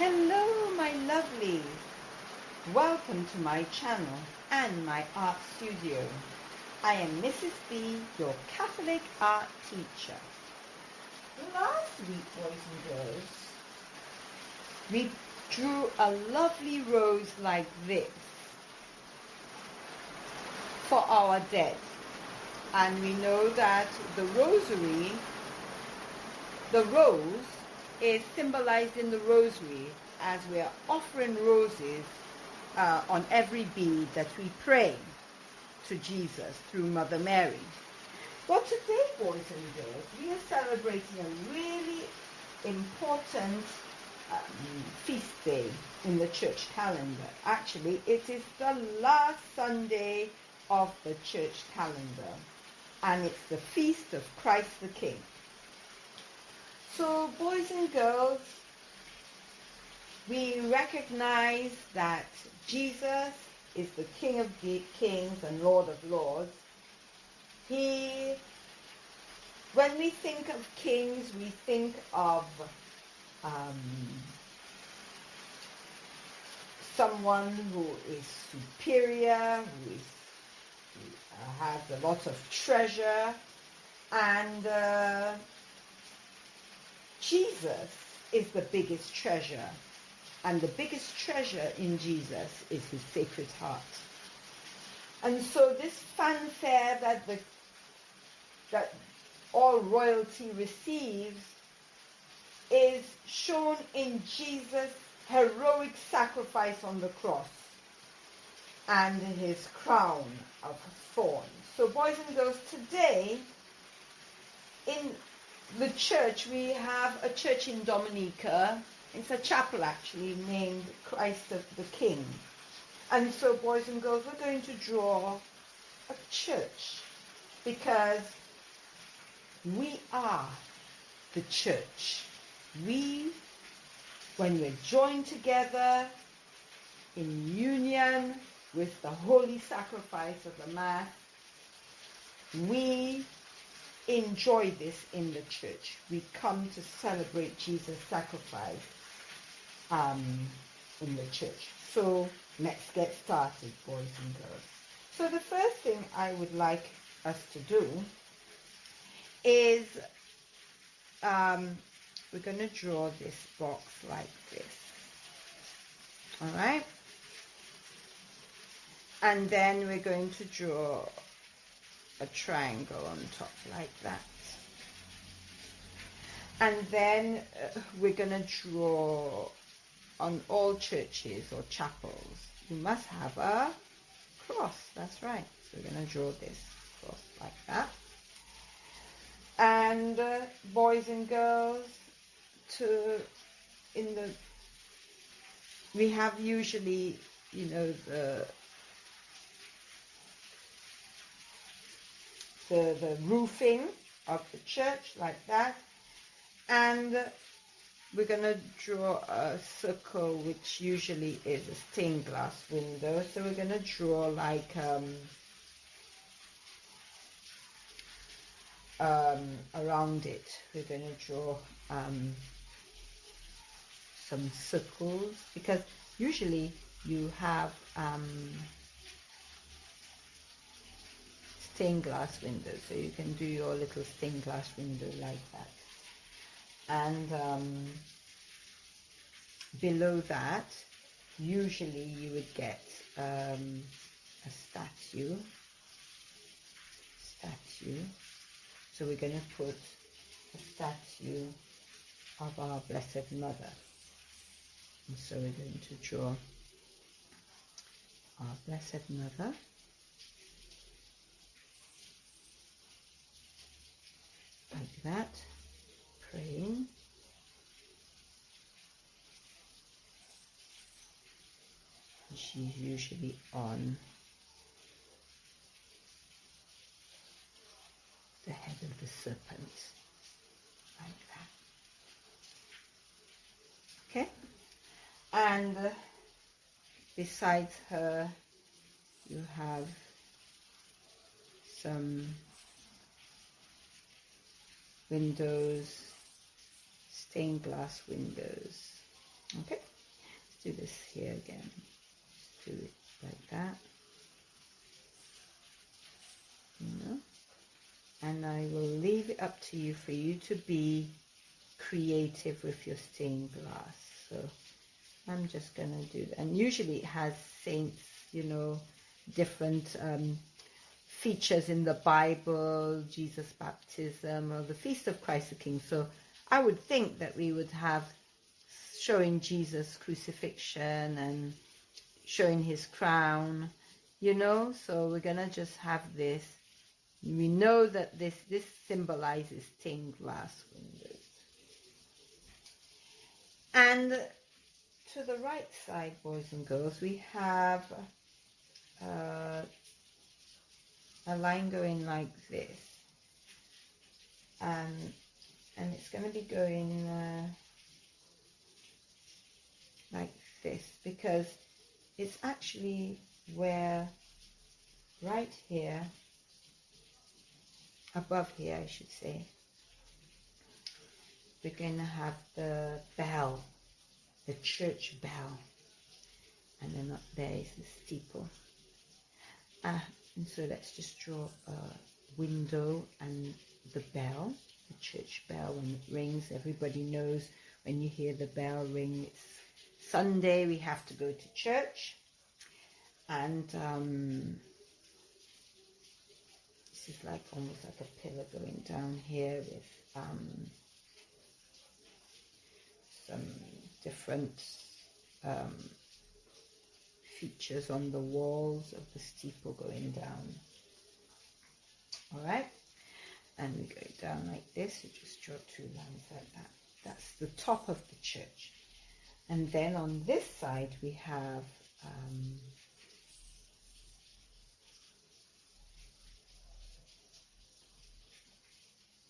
Hello, my lovelies. Welcome to my channel and my art studio. I am Mrs. B, your Catholic art teacher. Last week, boys and girls, we drew a lovely rose like this for our dead. And we know that the rosary, the rose, is symbolized in the rosary as we are offering roses on every bead that we pray to Jesus through Mother Mary. But today, boys and girls, we are celebrating a really important feast day in the church calendar. Actually, it is the last Sunday of the church calendar, and it's the feast of Christ the King. So, boys and girls, we recognize that Jesus is the King of Kings and Lord of Lords. When we think of kings, we think of someone who is superior, who has a lot of treasure, and Jesus is the biggest treasure, and the biggest treasure in Jesus is his Sacred Heart. And so this fanfare that all royalty receives is shown in Jesus' heroic sacrifice on the cross and his crown of thorns. So, boys and girls, today in the church, we have a church in Dominica. It's a chapel actually named Christ of the King. And so, boys and girls, we're going to draw a church because we are the church. When we're joined together in union with the holy sacrifice of the Mass, we enjoy this in the church. We come to celebrate Jesus' sacrifice in the church. So let's get started, boys and girls. So the first thing I would like us to do is we're going to draw this box like this. All right? And then we're going to draw a triangle on top like that. And then we're going to draw on all churches or chapels. You must have a cross. That's right. So we're going to draw this cross like that. And boys and girls, we have usually, the roofing of the church like that, and we're going to draw a circle which usually is a stained glass window. So we're going to draw like around it. We're going to draw some circles, because usually you have stained glass windows, so you can do your little stained glass window like that. And below that, usually you would get a statue. So we're going to put a statue of our Blessed Mother. And so we're going to draw our Blessed Mother. Like that, praying. And she's usually on the head of the serpent, like that. Okay? And besides her, you have some windows, stained glass windows Okay, let's do this here again. Do it like that. And I will leave it up to you for you to be creative with your stained glass. So I'm just going to do that. And usually it has saints, different features in the Bible, Jesus' baptism, or the Feast of Christ the King. So I would think that we would have showing Jesus' crucifixion and showing his crown, So we're going to just have this. We know that this symbolizes stained glass windows. And to the right side, boys and girls, we have a line going like this. And it's going to be going like this, because it's actually where, right here, above here I should say, we're going to have the bell, the church bell, and then up there is the steeple. And so let's just draw a window and the bell, the church bell. When it rings, everybody knows when you hear the bell ring, it's Sunday, we have to go to church. And this is like almost like a pillar going down here with some different features on the walls of the steeple going down. All right, and we go down like this. You just draw two lines like that. That's the top of the church. And then on this side we have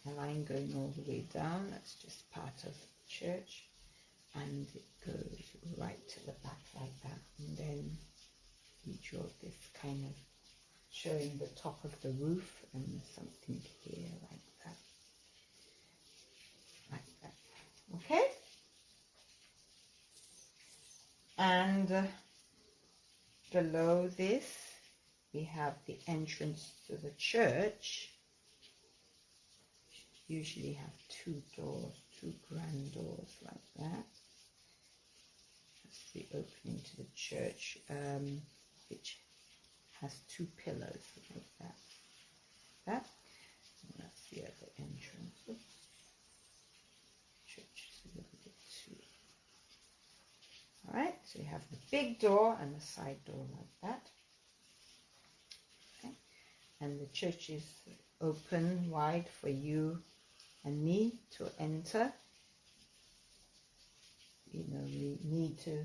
a line going all the way down. That's just part of the church, and it goes right to the back like that. And then you draw this kind of showing the top of the roof and something here like that, okay? And below this we have the entrance to the church. Usually have two doors, two grand doors like that. That's the opening to the church, which has two pillars like that. And that's the other entrance. Oops. Church is a little bit too. Alright, so you have the big door and the side door like that. Okay. And the church is open wide for you and me to enter. We need to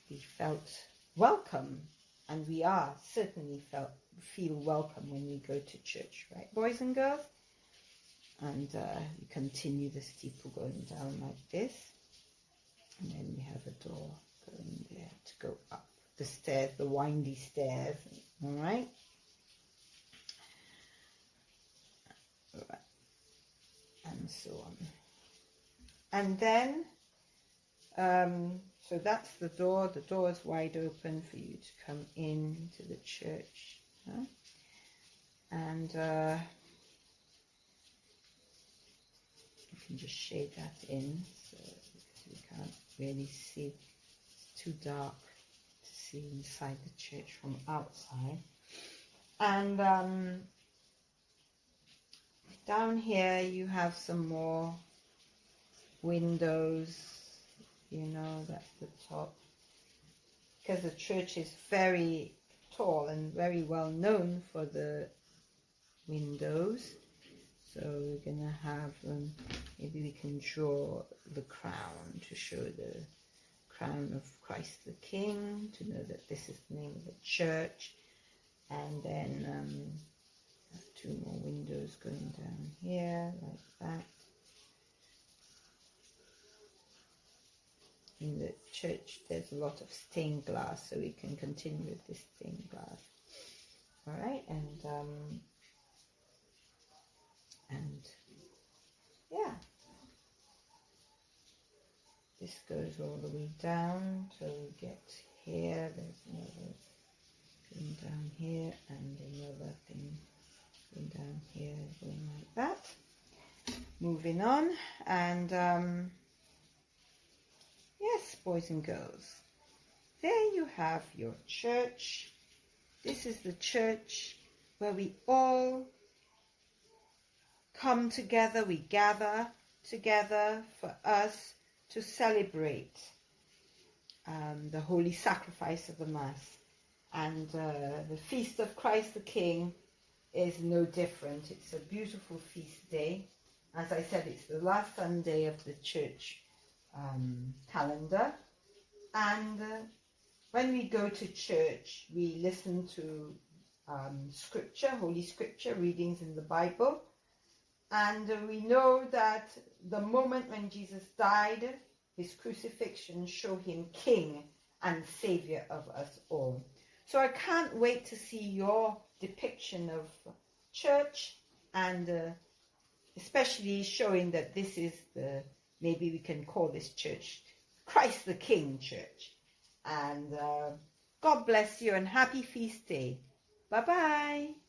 be felt welcome, and we are certainly feel welcome when we go to church, right, boys and girls? And we continue the steeple going down like this, and then we have a door going there to go up the stairs, the windy stairs. All right. And so on. And then, so that's the door. The door is wide open for you to come into the church. Huh? And you can just shade that in so you can't really see. It's too dark to see inside the church from outside. And down here you have some more windows, that's the top. Because the church is very tall and very well known for the windows. So we're going to have, maybe we can draw the crown to show the crown of Christ the King, to know that this is the name of the church. And then two more windows going down here like that. In the church there's a lot of stained glass, so we can continue with this stained glass. All right, and yeah, This goes all the way down till we get here. There's another thing down here and another thing going down here, going like that. Moving on, and yes, boys and girls, there you have your church. This is the church where we all come together, we gather together for us to celebrate the holy sacrifice of the Mass. And the Feast of Christ the King is no different. It's a beautiful feast day. As I said, it's the last Sunday of the church calendar. And when we go to church, we listen to scripture, Holy Scripture, readings in the Bible. And we know that the moment when Jesus died, his crucifixion showed him King and Savior of us all. So I can't wait to see your depiction of church, and especially showing that this is maybe we can call this church Christ the King Church. And God bless you and happy feast day. Bye-bye.